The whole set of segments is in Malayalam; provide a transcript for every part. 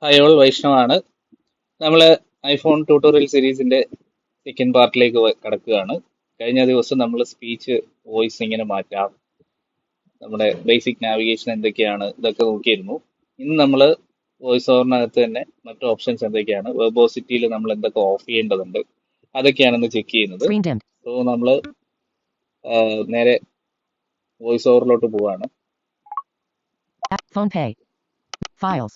ഹായ് ഓൾ വൈഷ്ണവാണ്. നമ്മൾ ഐഫോൺ ട്യൂട്ടോറിയൽ സീരീസിന്റെ സെക്കൻഡ് പാർട്ടിലേക്ക് കടക്കുകയാണ്. കഴിഞ്ഞ ദിവസം നമ്മൾ സ്പീച്ച് വോയിസ് എങ്ങനെ മാറ്റാം, നമ്മുടെ ബേസിക് നാവിഗേഷൻ എന്തൊക്കെയാണ്, ഇതൊക്കെ നോക്കിയിരുന്നു. ഇന്ന് നമ്മൾ വോയിസ് ഓവറിനകത്ത് തന്നെ മറ്റു ഓപ്ഷൻസ് എന്തൊക്കെയാണ്, വെർബോസിറ്റിയിൽ നമ്മൾ എന്തൊക്കെ ഓഫ് ചെയ്യേണ്ടതുണ്ട്, അതൊക്കെയാണെന്ന് ചെക്ക് ചെയ്യുന്നത്. Screen dimmed. സോ നമ്മൾ നേരെ വോയിസ് ഓവറിലോട്ട് പോവാണ്. Phone pay. Files.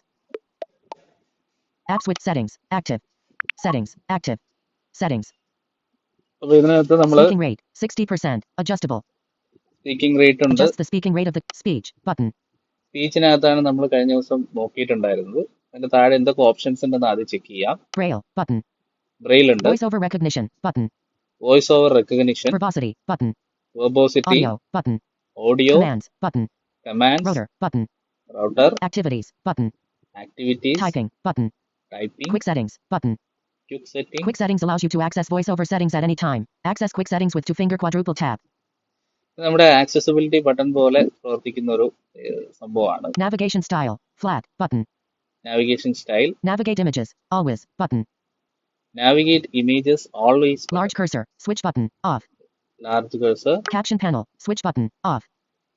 App switch settings. Active. Settings. Active. Settings. അപ്പോൾ ഇതിനകത്ത് നമ്മൾ Speaking rate. 60%. Adjustable. Speaking rate ഉണ്ട്. Adjust the speaking rate of the speech button. സ്പീച്ചിനകത്താണ് നമ്മൾ കഴിഞ്ഞ ദിവസം നോക്കിയിട്ടുണ്ടായിരുന്നത്. അതിന്റെ താഴെ എന്തൊക്കെ ഓപ്ഷൻസ് ഉണ്ടെന്ന് ആദ്യം ചെക്ക് ചെയ്യാം. Braille button. ബ്രെയിൽ ഉണ്ട്, Voice over recognition button. Voice over recognition, Verbosity button. വെർബോസിറ്റി, Audio button. Audio, Commands button. Commands, Rotor button. Router, Activities button. Activities, Typing button. Typing, Quick settings button. Quick setting. Quick settings allows you to access voice over settings at any time. Access quick settings with 2-finger quadruple tap. നമ്മുടെ ആക്സസിബിലിറ്റി ബട്ടൺ പോലെ പ്രവർത്തിക്കുന്ന ഒരു സംഭവമാണ്. Navigation style flat button. Navigation style, Navigate images always button. Navigate images always, Large cursor switch button off. Large cursor, Caption panel switch button off.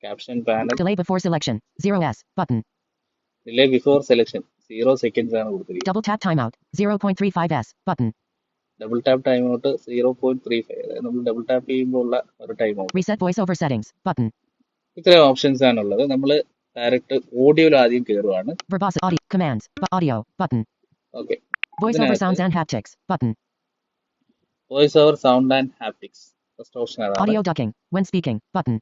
Caption panel, Delay before selection 0s button. Delay before selection 0 seconds ആണ് കൊടുത്തിരിക്കുന്നത്. Double tap timeout 0.35s button. Double tap time out 0.35, അതായത് നമ്മൾ ഡബിൾ ടാപ്പ് ചെയ്യുമ്പോൾ ഉള്ള ഒരു time out. Reset voice over settings button. ഇത്രയും ഓപ്ഷൻസ് ആണുള്ളത്. നമ്മൾ ഡയറക്റ്റ് ഓഡിയോയിൽ ആദ്യം കയറുവാണ്. Verbosity audio commands audio button. Okay, Voice over sounds and haptics button. Voice over sound and haptics first option അതാണ്. Audio ducking when speaking button.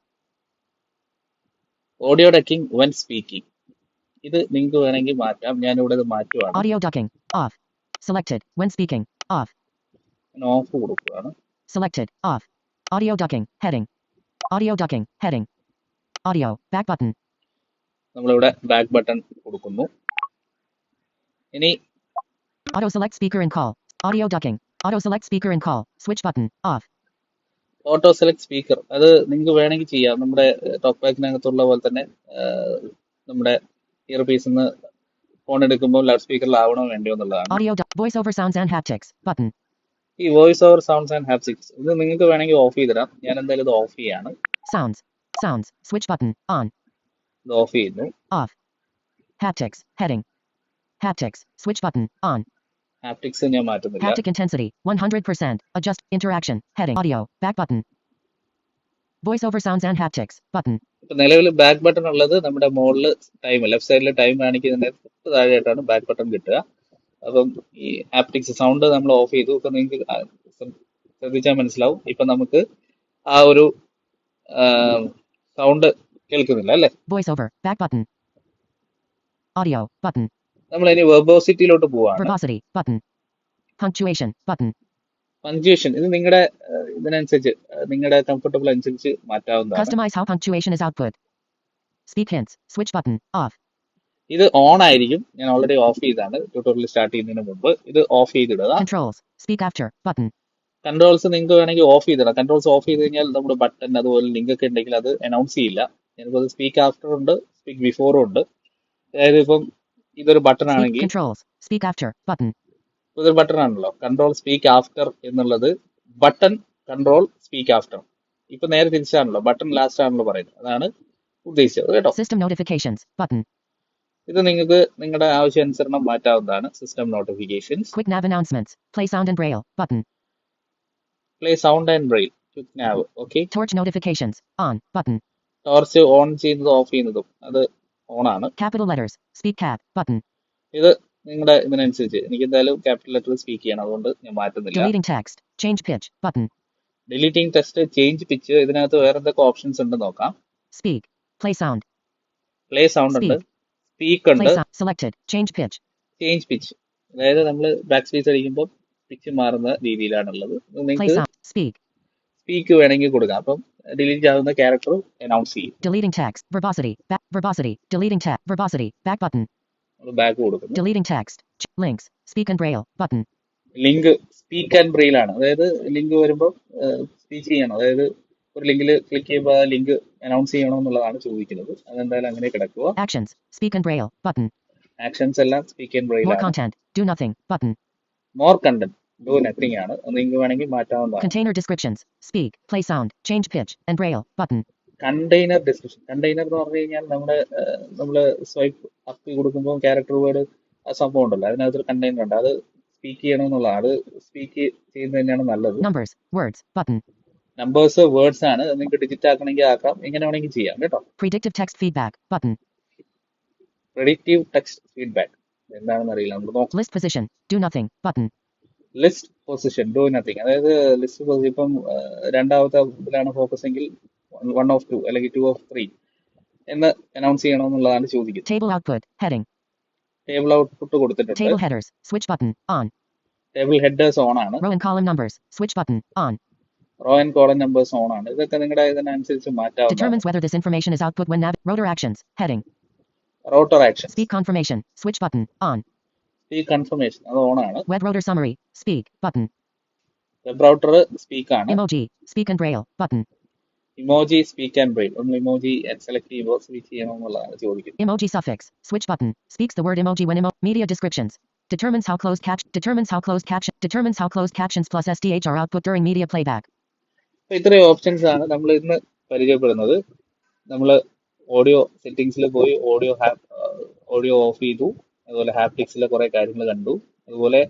Audio ducking when speaking, ഇത് നിങ്ങൾക്ക് വേണമെങ്കിൽ മാറ്റാം. ഞാനിവിടെ ഇത് മാറ്റുവാണ്. Audio ducking off. Selected when speaking off. ഞാൻ ഓഫ് കൊടുക്കുകയാണ്. Selected off. Audio ducking heading. Audio ducking heading. Audio back button. നമ്മളിവിടെ ബാക്ക് ബട്ടൺ കൊടുക്കുന്നു. ഇനി Auto select speaker and call. Audio ducking. Auto select speaker and call. Switch button off. Auto select speaker, അത് നിങ്ങൾക്ക് വേണമെങ്കിൽ ചെയ്യാം. നമ്മുടെ ടോക്ക് ബാക്കിനകത്തുള്ള പോലെ തന്നെ നമ്മുടെ ഇയർ പീസിൽ നിന്ന് ഫോൺ എടുക്കുമ്പോൾ ലൗഡ് സ്പീക്കറിലാവണോ വേണ്ടിയോ എന്നുള്ളതാണ്. Audio voice over sounds and haptics button. ഈ voice over sounds and haptics ഇത് നിങ്ങൾക്ക് വേണമെങ്കിൽ ഓഫ് ചെയ്തിടാം. ഞാൻ എന്തായാലും ഇത് ഓഫ് ചെയ്യാണ്. Sounds. Sounds. Switch button on. ഇത് ഓഫ് ചെയ്യുന്നു. Off. Haptics heading. Haptics switch button on. Haptics ഞാൻ മാറ്റുന്നില്ല. Haptic intensity 100%. Adjust interaction heading. Audio back button. Voice over sounds and haptics button. ഇപ്പൊ നിലവിൽ ബാക്ക് ബട്ടൺ ഉള്ളത് നമ്മുടെ മുകളിൽ ടൈം, ലെഫ്റ്റ് സൈഡിൽ ടൈം കാണിക്കുന്നതിന്റെ തൊട്ട് താഴെയായിട്ടാണ് ബാക്ക് ബട്ടൺ കിട്ടുക. അപ്പം ഈ ഹാപ്റ്റിക്സ് സൗണ്ട് നമ്മൾ ഓഫ് ചെയ്തു. ഇപ്പൊ നിങ്ങൾക്ക് ശ്രദ്ധിച്ചാൽ മനസ്സിലാവും, ഇപ്പൊ നമുക്ക് ആ ഒരു സൗണ്ട് കേൾക്കുന്നില്ല അല്ലേ. Voice over back button. Audio button. നമ്മൾ ഇനി വെർബോസിറ്റിയിലോട്ട് പോവാണ്. Verbosity button. Punctuation button. Punctuation ഇത് നിങ്ങളുടെ ഇതിനനുസരിച്ച് നിങ്ങളുടെ കംഫർട്ടബിൾ അനുസരിച്ച് മാറ്റാവുന്നതാണ്. Customize how punctuation is output. Speak hints switch button off. ഇത് ഓൺ ആയിരിക്കും. ഞാൻ ഓൾറെഡി ഓഫ് ചെയ്താണ് ട്യൂട്ടോറിയൽ സ്റ്റാർട്ട് ചെയ്യുന്നതിന് മുമ്പ്. ഇത് ഓഫ് ചെയ്തിടുക. Controls speak after button. Controls നിങ്ങൾക്ക് വേണമെങ്കിൽ ഓഫ് ചെയ്തിടാം. കൺട്രോൾസ് ഓഫ് ചെയ്ത് കഴിഞ്ഞാൽ നമ്മുടെ ബട്ടൺ അതുപോലെ ലിങ്ക് ഒക്കെ ഉണ്ടെങ്കിൽ അത് അനൗൺസ് ചെയ്യില്ല. ഞാനിപ്പോൾ അത് സ്പീക്ക് ആഫ്റ്റർ ഉണ്ട്, സ്പീക്ക് ബിഫോറും ഉണ്ട്. അതായത് ഇപ്പം ഇതൊരു ബട്ടൺ Speak ആണെങ്കിൽ controls speak after button. ഇതൊരു ബട്ടൺ ആണല്ലോ, കൺട്രോൾ സ്പീക്ക് ആഫ്റ്റർ എന്നുള്ളത് ബട്ടൺ കൺട്രോൾ സ്പീക്ക് ആഫ്റ്റർ. ഇപ്പൊ നേരെ തിരിച്ചാണല്ലോ, ബട്ടൺ ലാസ്റ്റ് ആണല്ലോ പറയുന്നത്. അതാണ് ഉദ്ദേശിച്ചത് കേട്ടോ. System notifications button. ഇത് നിങ്ങൾക്ക് നിങ്ങളുടെ ആവശ്യാനുസരണം മാറ്റാവുന്നതാണ്. System notifications, Quick nav announcements play sound and braille button. Play sound and braille, quick nav. Okay, Torch notifications on button. Torch on ചെയ്യുന്നതും ഓഫ് ചെയ്യുന്നതും അത് ഓൺ ആണ്. Capital letters speak cap button. ഇത് നിങ്ങളുടെ ഇതിനനുസരിച്ച് എനിക്ക് എന്തായാലും ക്യാപിറ്റൽ ലെറ്റർ സ്പീക്ക് ചെയ്യണം, അതുകൊണ്ട് ഞാൻ മാറ്റുന്നില്ല. Deleting text change pitch button. Deleting text, change pitch, ഇതിനകത്ത് വേറെ എന്തൊക്കെ ഓപ്ഷൻസ് ഉണ്ട് നോക്കാം. Speak play sound. Play sound ഉണ്ട്, സ്പീക്ക് Play ഉണ്ട്, sound selected change pitch. Change pitch, അതായത് നമ്മൾ ബാക്ക് സ്പേസ് അടിക്കുമ്പോൾ പിച്ച് മാറുന്ന രീതിയിലാണുള്ളത്. Play നിങ്ങൾക്ക് sound speak. സ്പീക്ക് വേണമെങ്കിൽ കൊടുക്കാം. അപ്പം ഡിലീറ്റ് ആവുന്ന ക്യാരക്ടർ അനൗൺസ് ചെയ്യും. Deleting text verbosity back verbosity deleting text verbosity back button. നമ്മൾ ബാക്ക് കൊടുക്കുന്നു. Deleting text links speak and braille button. Link speak and Braille ആണ്. അതായത് ലിങ്ക് വരുമ്പോൾ സ്പീച്ച് ചെയ്യണം. അതായത് ഒരു ലിങ്കിൽ ക്ലിക്ക് ചെയ്യുമ്പോൾ ആ ലിങ്ക് അനൗൺസ് ചെയ്യണം എന്നുള്ളതാണ് ചോദിക്കുന്നത്. അതെന്തായാലും അങ്ങനെ കിടക്കുക. Actions speak and braille button. Actions എല്ലാം സ്പീക്ക് ആൻഡ് More ബ്രെയിലാണ്. content. Do nothing. Button. More content do nothing ആണ്. അത് നിങ്ങൾക്ക് വേണമെങ്കിൽ മാറ്റാവുന്നതാണ്. Container descriptions. Speak. Play sound. Change pitch. And braille. Button. Container description. Container എന്ന് പറഞ്ഞു കഴിഞ്ഞാൽ നമ്മള് സ്വൈപ്പ് അപ്പ് കൊടുക്കുമ്പോൾ ക്യാരക്ടർ വേർഡ് ആ സംഭവം ഉണ്ടല്ലോ, അതിനകത്തൊരു കണ്ടെയ്നർ ഉണ്ട്. അത് സ്പീക്ക് ചെയ്യണമെന്നുള്ളതാണ്. അത് സ്പീക്ക് ചെയ്യുന്നത് തന്നെയാണ് നല്ലത്. Numbers. Words. Button. Numbers words ആണ്. അത് നിങ്ങൾക്ക് ഡിജിറ്റ് ആക്കണമെങ്കിൽ ആക്കാം, എങ്ങനെ വേണമെങ്കിൽ ചെയ്യാം കേട്ടോ. Predictive text feedback. Button. Predictive text feedback എന്താണെന്ന് അറിയില്ല, നമുക്ക് നോക്കാം. List position. Do nothing. Button. List position do nothing. അതായത് ലിസ്റ്റ് ഇപ്പം രണ്ടാമത്തെ ഇതിലാണ് ഫോക്കസ് എങ്കിൽ 1 of 2 അല്ലെങ്കിൽ 2 of 3 എന്ന് അനൗൺസ് ചെയ്യണമെന്നുള്ളതാണ് ചോദിക്കുന്നത്. Table output. Heading. Table output കൊടുത്തിട്ടുണ്ട്. Table headers. Switch button. On. Table headers on ആണ്. Row and column numbers. Switch button. On. Row and column numbers on ആണ്. ഇതൊക്കെ നിങ്ങളുടെ ഇതിനനുസരിച്ച് മാറ്റാവുന്നതാണ്. Determines whether this information is output when rotor actions. Heading. Rotor action. Speak confirmation. Switch button. On. Speak confirmation അത് ഓൺ ആണ്. Web rotor summary. Speak. Button. Web router speak ആണ്. Emoji. Speak and braille. Button. Emoji speak and Braille. നമ്മൾ ഇമോജി സെലക്ട് ചെയ്യുമ്പോൾ സ്പീക്ക് ചെയ്യണമെന്നുള്ളതാണ് ചോദിക്കുന്നത്. Emoji suffix. Switch button. Speaks the word emoji when media descriptions. Determines how closed captions plus SDH are output during media playback. അപ്പോൾ ഇത്രയും ഓപ്ഷൻസ് ആണ് നമ്മൾ ഇന്ന് പരിചയപ്പെടുന്നത്. നമ്മൾ ഓഡിയോ സെറ്റിംഗ്സിൽ പോയി ഓഡിയോ ഓഫ് ചെയ്തു. അതുപോലെ ഹാപ്റ്റിക്സിലെ കുറേ കാര്യങ്ങൾ കണ്ടു. അതുപോലെ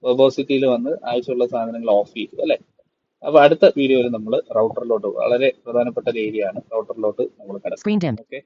വെബോസിറ്റിയിൽ വന്ന് ആവശ്യമുള്ള സാധനങ്ങൾ ഓഫ് ചെയ്തു അല്ലേ. അപ്പോൾ അടുത്ത വീഡിയോയിൽ നമ്മൾ റൗട്ടറിലോട്ട്, വളരെ പ്രധാനപ്പെട്ട ഒരു ഏരിയ ആണ്, റൗട്ടറിലോട്ട് നമ്മൾ Screen dimmed. കിടക്കും. ഓക്കെ.